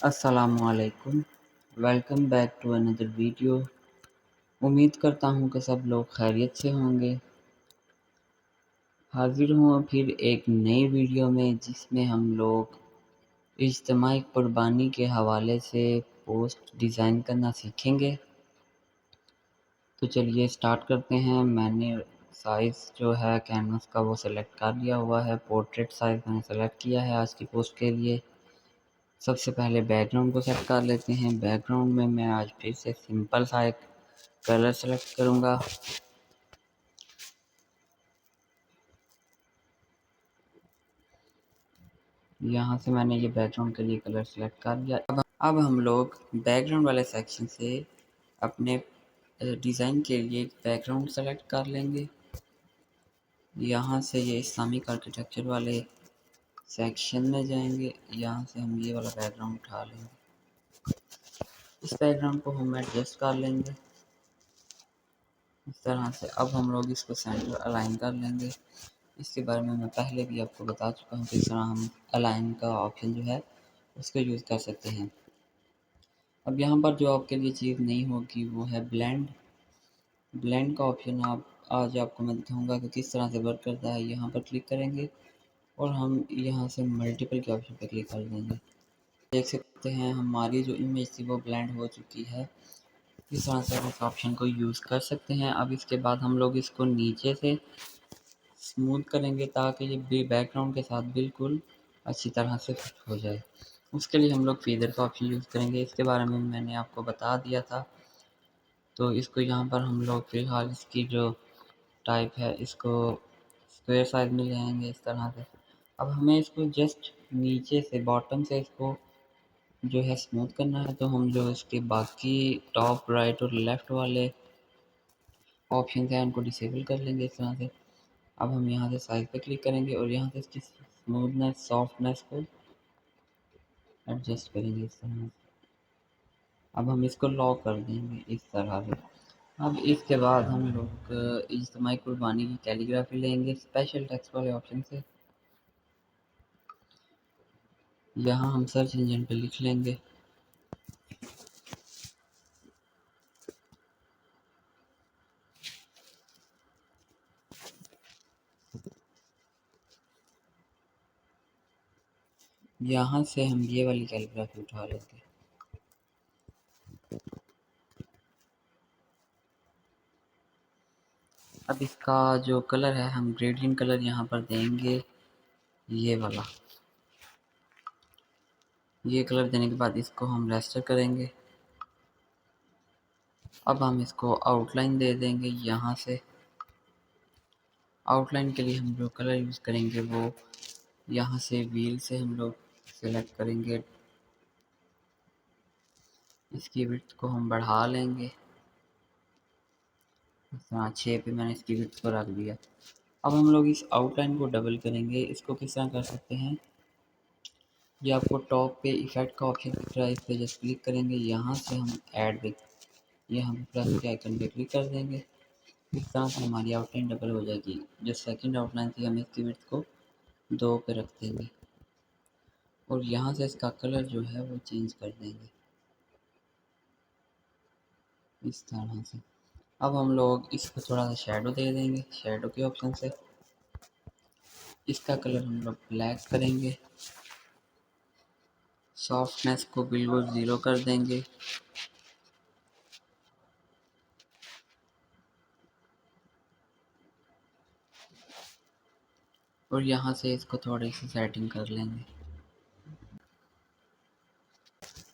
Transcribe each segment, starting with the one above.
अस्सलामुअलैकुम। Welcome back to another video. उम्मीद करता हूँ कि सब लोग खैरियत से होंगे। हाजिर हूँ फिर एक नई वीडियो में जिसमें हम लोग इज्तिमाई कुर्बानी के हवाले से पोस्ट डिज़ाइन करना सीखेंगे। तो चलिए स्टार्ट करते हैं। मैंने साइज़ जो है कैनवस का वो सिलेक्ट कर लिया हुआ है। पोर्ट्रेट साइज़ मैंने सेलेक्ट किया है आज की पोस्ट के लिए। सबसे पहले बैकग्राउंड को सेट कर लेते हैं। बैकग्राउंड में मैं आज फिर से सिंपल सा एक कलर सेलेक्ट करूँगा। यहाँ से मैंने ये बैकग्राउंड के लिए कलर सेलेक्ट कर लिया। अब हम लोग बैकग्राउंड वाले सेक्शन से अपने डिज़ाइन के लिए एक बैकग्राउंड सेलेक्ट कर लेंगे। यहाँ से ये इस्लामिक आर्किटेक्चर वाले सेक्शन में जाएंगे। यहाँ से हम ये वाला बैकग्राउंड उठा लेंगे। इस बैकग्राउंड को हम एडजस्ट कर लेंगे इस तरह से। अब हम लोग इसको सेंटर अलाइन कर लेंगे। इसके बारे में मैं पहले भी आपको बता चुका हूँ किस तरह हम अलाइन का ऑप्शन जो है उसको यूज़ कर सकते हैं। अब यहाँ पर जो आपके लिए चीज़ नहीं होगी वो है ब्लेंड। ब्लेंड का ऑप्शन आज आपको मैं दिखाऊंगा कि किस तरह से वर्क करता है। यहाँ पर क्लिक करेंगे और हम यहाँ से मल्टीपल के ऑप्शन पर क्लिक कर देंगे। देख सकते हैं हमारी जो इमेज थी वो ब्लेंड हो चुकी है। इस तरह से हम इस ऑप्शन को यूज़ कर सकते हैं। अब इसके बाद हम लोग इसको नीचे से स्मूथ करेंगे ताकि ये बैकग्राउंड के साथ बिल्कुल अच्छी तरह से फिट हो जाए। उसके लिए हम लोग फेदर का ऑप्शन यूज़ करेंगे। इसके बारे में मैंने आपको बता दिया था। तो इसको यहाँ पर हम लोग फ़िलहाल इसकी जो टाइप है इसको स्क्वायर साइज में ले आएंगे इस तरह से। अब हमें इसको जस्ट नीचे से बॉटम से इसको जो है स्मूथ करना है। तो हम जो इसके बाकी टॉप राइट और लेफ़्ट वाले ऑप्शन हैं उनको डिसेबल कर लेंगे इस तरह से। अब हम यहाँ से साइज पे क्लिक करेंगे और यहाँ से इसकी स्मूथनेस सॉफ्टनेस को एडजस्ट करेंगे इस तरह से। अब हम इसको लॉक कर देंगे इस तरह से। अब इसके बाद हम लोग इज्तिमाई कुर्बानी की कैलीग्राफी लेंगे स्पेशल टेक्स्ट वाले ऑप्शन से। यहाँ हम सर्च इंजन पे लिख लेंगे यहाँ से हम ये वाली कैलीग्राफी उठा लेंगे। अब इसका जो कलर है हम ग्रेडियंट कलर यहाँ पर देंगे ये वाला। ये कलर देने के बाद इसको हम रेस्टर करेंगे। अब हम इसको आउटलाइन दे देंगे। यहाँ से आउटलाइन के लिए हम जो कलर यूज़ करेंगे वो यहाँ से व्हील से हम लोग सेलेक्ट करेंगे। इसकी विड्थ को हम बढ़ा लेंगे। हाँ 6 पे मैंने इसकी विड्थ को रख दिया। अब हम लोग इस आउटलाइन को डबल करेंगे। इसको किस तरह कर सकते हैं, ये आपको टॉप पे इफेक्ट का ऑप्शन दिख रहा है, इस पर जस्ट क्लिक करेंगे। यहाँ से हम ऐड विथ ये हम प्लस के आइकन पे क्लिक कर देंगे। इस तरह से हमारी आउटलाइन डबल हो जाएगी। जो सेकंड आउटलाइन थी हम इसकी विड्थ को 2 पे रख देंगे और यहाँ से इसका कलर जो है वो चेंज कर देंगे इस तरह से। अब हम लोग इसको थोड़ा सा शेडो दे देंगे। शेडो के ऑप्शन से इसका कलर हम लोग ब्लैक करेंगे। सॉफ्टनेस को बिल्कुल 0 कर देंगे। और यहाँ से इसको थोड़ी सी सेटिंग कर लेंगे।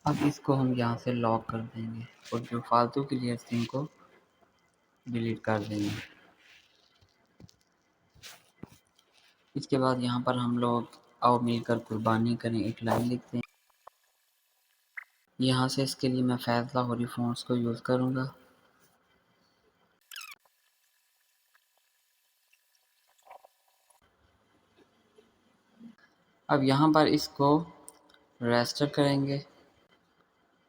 अब इसको हम यहाँ से लॉक कर देंगे और जो फालतू की लेयर्स थी इनको डिलीट कर देंगे। इसके बाद यहाँ पर हम लोग आओ मिलकर कुर्बानी करें एक लाइन लिखते हैं। यहाँ से इसके लिए मैं फैज़ लाहौरी फ़ॉन्ट्स को यूज़ करूँगा। अब यहाँ पर इसको रेस्टर करेंगे।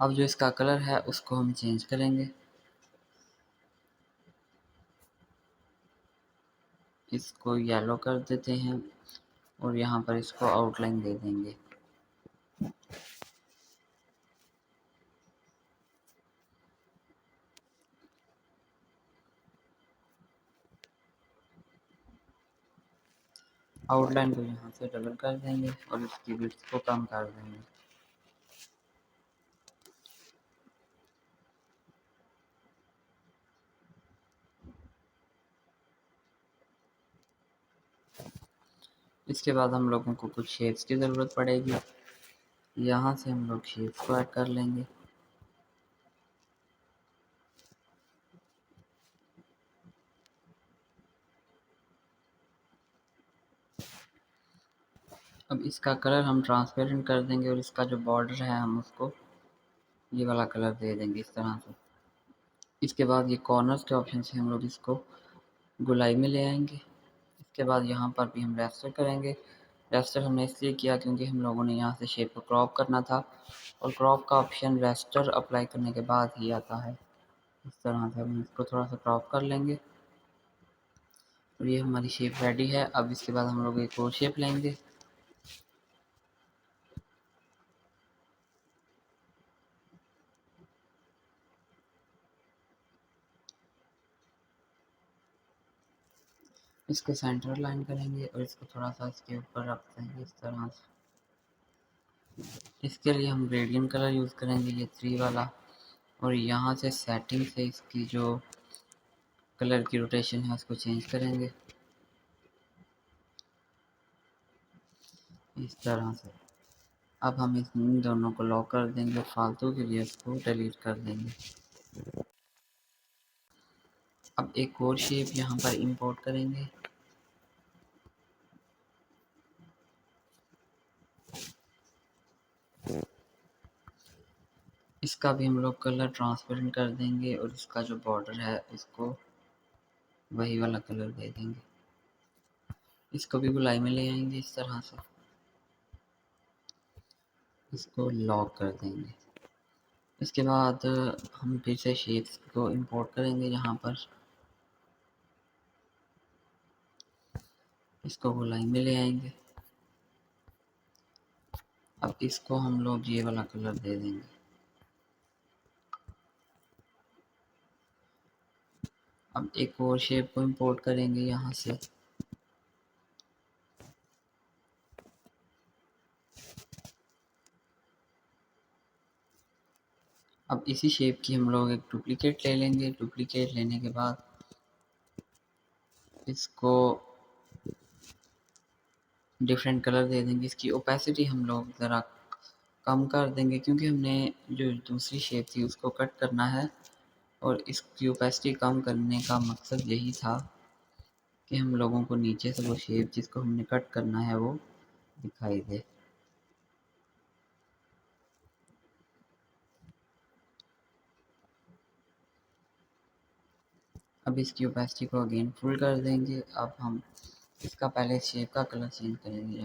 अब जो इसका कलर है उसको हम चेंज करेंगे। इसको येलो कर देते हैं और यहाँ पर इसको आउटलाइन दे देंगे। आउटलाइन को यहाँ से डबल कर देंगे और इसकी विड्थ को कम कर देंगे। इसके बाद हम लोगों को कुछ शेप्स की ज़रूरत पड़ेगी। यहाँ से हम लोग शेप्स को ऐड कर लेंगे। अब इसका कलर हम ट्रांसपेरेंट कर देंगे और इसका जो बॉर्डर है हम उसको ये वाला कलर दे देंगे इस तरह से। इसके बाद ये कॉर्नर्स के ऑप्शन से हम लोग इसको गोलाई में ले आएंगे। इसके बाद यहाँ पर भी हम रेस्टर करेंगे। रेस्टर हमने इसलिए किया क्योंकि हम लोगों ने यहाँ से शेप को क्रॉप करना था और क्रॉप का ऑप्शन रेस्टर अप्लाई करने के बाद ही आता है। इस तरह से हम इसको थोड़ा सा क्रॉप कर लेंगे और ये हमारी शेप रेडी है। अब इसके बाद हम लोग एक और शेप लेंगे। इसको सेंटर लाइन करेंगे और इसको थोड़ा सा इसके ऊपर रख देंगे इस तरह से। इसके लिए हम ग्रेडियंट कलर यूज़ करेंगे, ये 3 वाला, और यहाँ से सेटिंग से इसकी जो कलर की रोटेशन है उसको चेंज करेंगे इस तरह से। अब हम इन दोनों को लॉक कर देंगे, फालतू के लिए इसको डिलीट कर देंगे। अब एक और शेप यहाँ पर इंपोर्ट करेंगे। इसका भी हम लोग कलर ट्रांसपेरेंट कर देंगे और इसका जो बॉर्डर है उसको वही वाला कलर दे देंगे। इसको भी गोलाई में ले आएंगे इस तरह से, इसको लॉक कर देंगे। इसके बाद हम फिर से शेप्स को इंपोर्ट करेंगे यहाँ पर, इसको गोलाई में ले आएंगे। अब इसको हम लोग ये वाला कलर दे देंगे। अब एक और शेप को इंपोर्ट करेंगे यहाँ से, अब इसी शेप की हम लोग एक डुप्लीकेट ले लेंगे। डुप्लीकेट लेने के बाद इसको डिफरेंट कलर दे देंगे। इसकी ओपेसिटी हम लोग ज़रा कम कर देंगे क्योंकि हमने जो दूसरी शेप थी उसको कट करना है और इसकी ओपेसिटी कम करने का मकसद यही था कि हम लोगों को नीचे से वो शेप जिसको हमने कट करना है वो दिखाई दे। अब इसकी ओपेसिटी को अगेन फुल कर देंगे। अब हम इसका पहले शेप का कलर चेंज करेंगे।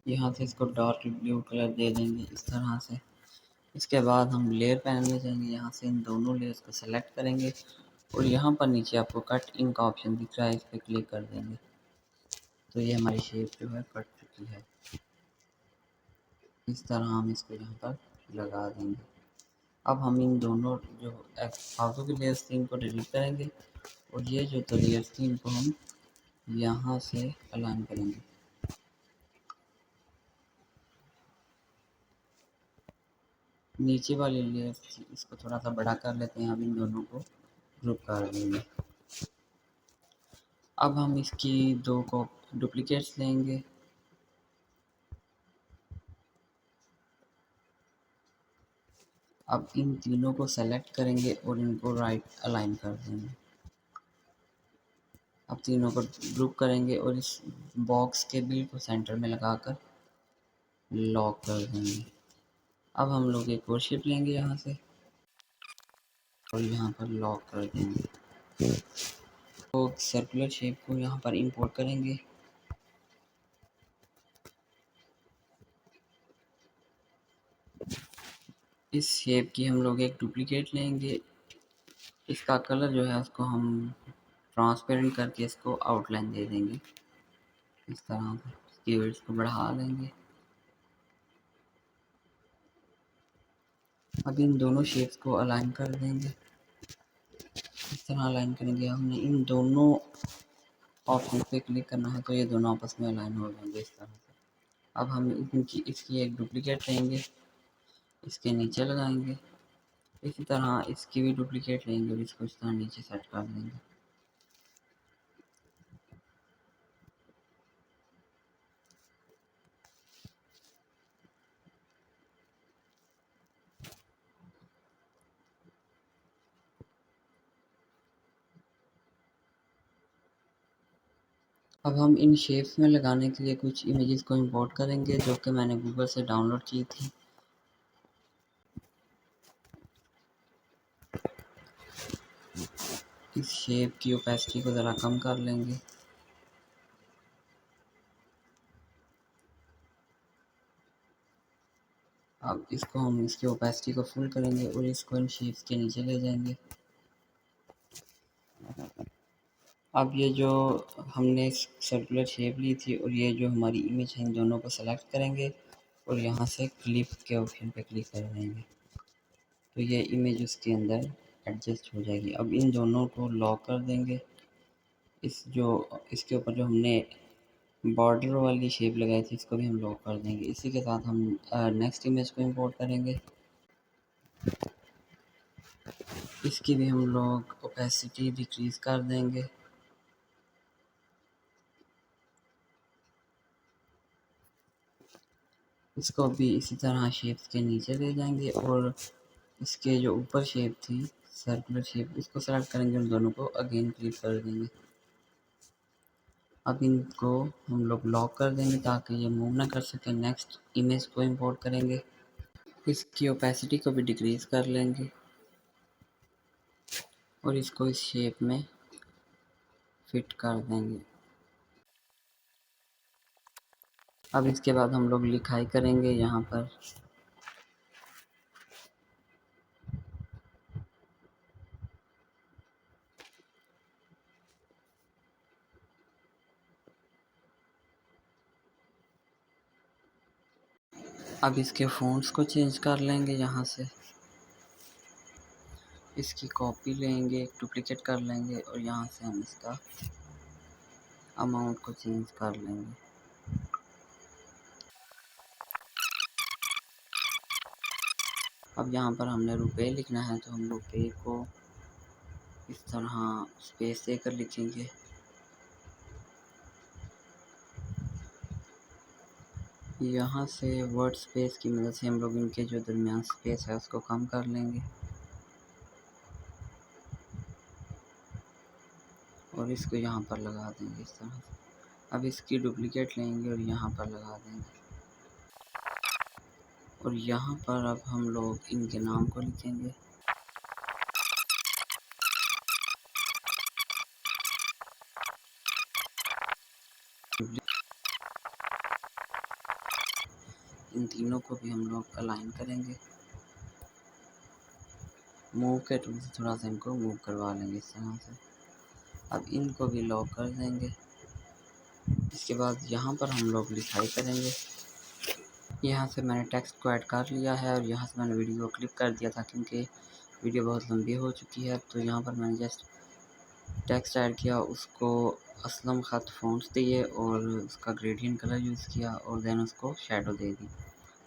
यहाँ से इसको डार्क ब्लू कलर दे देंगे इस तरह से। इसके बाद हम लेयर पैनल में जाएंगे, यहाँ से इन दोनों लेयर्स को सेलेक्ट करेंगे और यहाँ पर नीचे आपको कट इन का ऑप्शन दिख रहा है, इस पर क्लिक कर देंगे तो ये हमारी शेप जो है कट चुकी है। इस तरह हम इसको यहाँ पर लगा देंगे। अब हम इन दोनों जो फालतू की लेयर्स थी इनको डिलीट करेंगे और ये जो तो लेयर्स थी इनको हम यहाँ से अलाइन करेंगे। नीचे वाली लेयर्स थी इसको थोड़ा सा बड़ा कर लेते हैं। अब इन दोनों को ग्रुप कर देंगे। अब हम इसकी 2 को डुप्लीकेट्स लेंगे। अब इन तीनों को सेलेक्ट करेंगे और इनको राइट अलाइन कर देंगे। अब तीनों को ग्रुप करेंगे और इस बॉक्स के बिल्कुल सेंटर में लगाकर लॉक कर देंगे। अब हम लोग एक और शेप लेंगे यहाँ से और यहाँ पर लॉक कर देंगे। तो सर्कुलर शेप को यहाँ पर इंपोर्ट करेंगे। इस शेप की हम लोग एक डुप्लीकेट लेंगे। इसका कलर जो है उसको हम ट्रांसपेरेंट करके इसको आउटलाइन दे देंगे इस तरह से। इसकी विड्थ को बढ़ा देंगे। अब इन दोनों शेप्स को अलाइन कर देंगे। इस तरह अलाइन करेंगे। हमने इन दोनों ऑप्शन पे क्लिक करना है तो ये दोनों आपस में अलाइन हो जाएंगे इस तरह से। अब हम इसकी एक डुप्लीकेट लेंगे, इसके नीचे लगाएंगे, इसी तरह इसकी भी डुप्लीकेट लेंगे और इसको इस तरह नीचे सेट कर देंगे। अब हम इन शेप्स में लगाने के लिए कुछ इमेजेस को इंपोर्ट करेंगे जो कि मैंने गूगल से डाउनलोड की थी। इस शेप की ओपेसिटी को ज़रा कम कर लेंगे। अब इसको हम इसकी ओपेसिटी को फुल करेंगे और इसको इन शेप्स के नीचे ले जाएंगे। अब ये जो हमने सर्कुलर शेप ली थी और ये जो हमारी इमेज है, इन दोनों को सेलेक्ट करेंगे और यहाँ से क्लिप के ऑप्शन पे क्लिक कर देंगे तो ये इमेज उसके अंदर एडजस्ट हो जाएगी। अब इन दोनों को लॉक कर देंगे। इसके ऊपर जो हमने बॉर्डर वाली शेप लगाई थी इसको भी हम लॉक कर देंगे। इसी के साथ हम नेक्स्ट इमेज को इंपोर्ट करेंगे। इसकी भी हम लोग ओपेसिटी डिक्रीज़ कर देंगे। इसको भी इसी तरह शेप्स के नीचे ले जाएंगे और इसके जो ऊपर शेप थी सर्कुलर शेप, इसको सेलेक्ट करेंगे और दोनों को अगेन क्लिक कर देंगे। अब इनको हम लोग लॉक कर देंगे ताकि ये मूव ना कर सके। नेक्स्ट इमेज को इंपोर्ट करेंगे, इसकी ओपेसिटी को भी डिक्रीज़ कर लेंगे और इसको इस शेप में फिट कर देंगे। अब इसके बाद हम लोग लिखाई करेंगे यहाँ पर। अब इसके फ़ॉन्ट्स को चेंज कर लेंगे। यहाँ से इसकी कॉपी लेंगे, डुप्लीकेट कर लेंगे और यहाँ से हम इसका अमाउंट को चेंज कर लेंगे। अब यहाँ पर हमने रुपए लिखना है तो हम रुपए को इस तरह स्पेस देकर लिखेंगे। यहाँ से वर्ड स्पेस की मदद से हम लोग इनके जो दरमियान स्पेस है उसको कम कर लेंगे और इसको यहाँ पर लगा देंगे इस तरह से। अब इसकी डुप्लीकेट लेंगे और यहाँ पर लगा देंगे और यहाँ पर अब हम लोग इनके नाम को लिखेंगे। इन तीनों को भी हम लोग अलाइन करेंगे। मूव के टूल से थोड़ा सा इनको मूव करवा लेंगे इस तरह से। अब इनको भी लॉक कर देंगे। इसके बाद यहाँ पर हम लोग लिखाई करेंगे। यहाँ से मैंने टेक्स्ट को ऐड कर लिया है और यहाँ से मैंने वीडियो को क्लिक कर दिया था क्योंकि वीडियो बहुत लंबी हो चुकी है। तो यहाँ पर मैंने जस्ट टेक्स्ट ऐड किया, उसको असलम ख़त फ़ॉन्ट्स दिए और उसका ग्रेडियंट कलर यूज़ किया और देन उसको शैडो दे दी।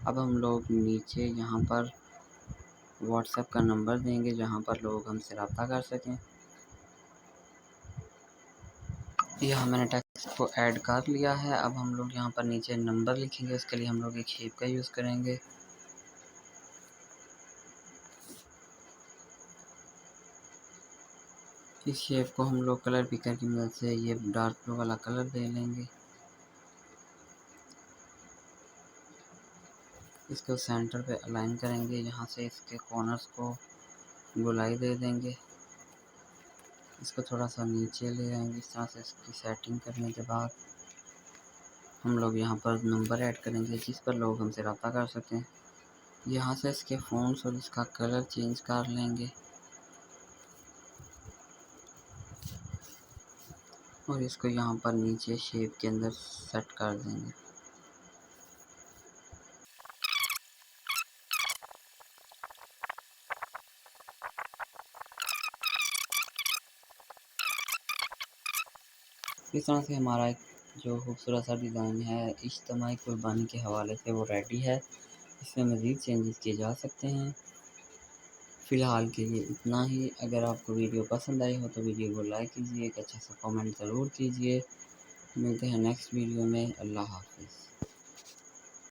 अब हम लोग नीचे यहाँ पर व्हाट्सएप का नंबर देंगे जहाँ पर लोग हमसे रब्ता कर सकें। यहाँ मैंने टेक्स्ट को ऐड कर लिया है। अब हम लोग यहाँ पर नीचे नंबर लिखेंगे, उसके लिए हम लोग एक शेप का यूज़ करेंगे। इस शेप को हम लोग कलर पिकर की मदद से ये डार्क ब्लू वाला कलर दे लेंगे। इसको सेंटर पे अलाइन करेंगे। यहाँ से इसके कॉर्नर्स को गोलाई दे देंगे। इसको थोड़ा सा नीचे ले आएंगे। इस तरह से इसकी सेटिंग करने के बाद हम लोग यहाँ पर नंबर ऐड करेंगे जिस पर लोग हमसे रब्ता कर सकें। यहाँ से इसके फ़ॉन्ट्स और इसका कलर चेंज कर लेंगे और इसको यहाँ पर नीचे शेप के अंदर सेट कर देंगे। इस तरह से हमारा एक जो खूबसूरत सा डिज़ाइन है इज्तिमाई कुर्बानी के हवाले से वो रेडी है। इसमें मज़ीद चेंजेस किए जा सकते हैं। फ़िलहाल के लिए इतना ही। अगर आपको वीडियो पसंद आई हो तो वीडियो को लाइक कीजिए, एक अच्छा सा कमेंट ज़रूर कीजिए। मिलते हैं नेक्स्ट वीडियो में। अल्लाह हाफ़िज़।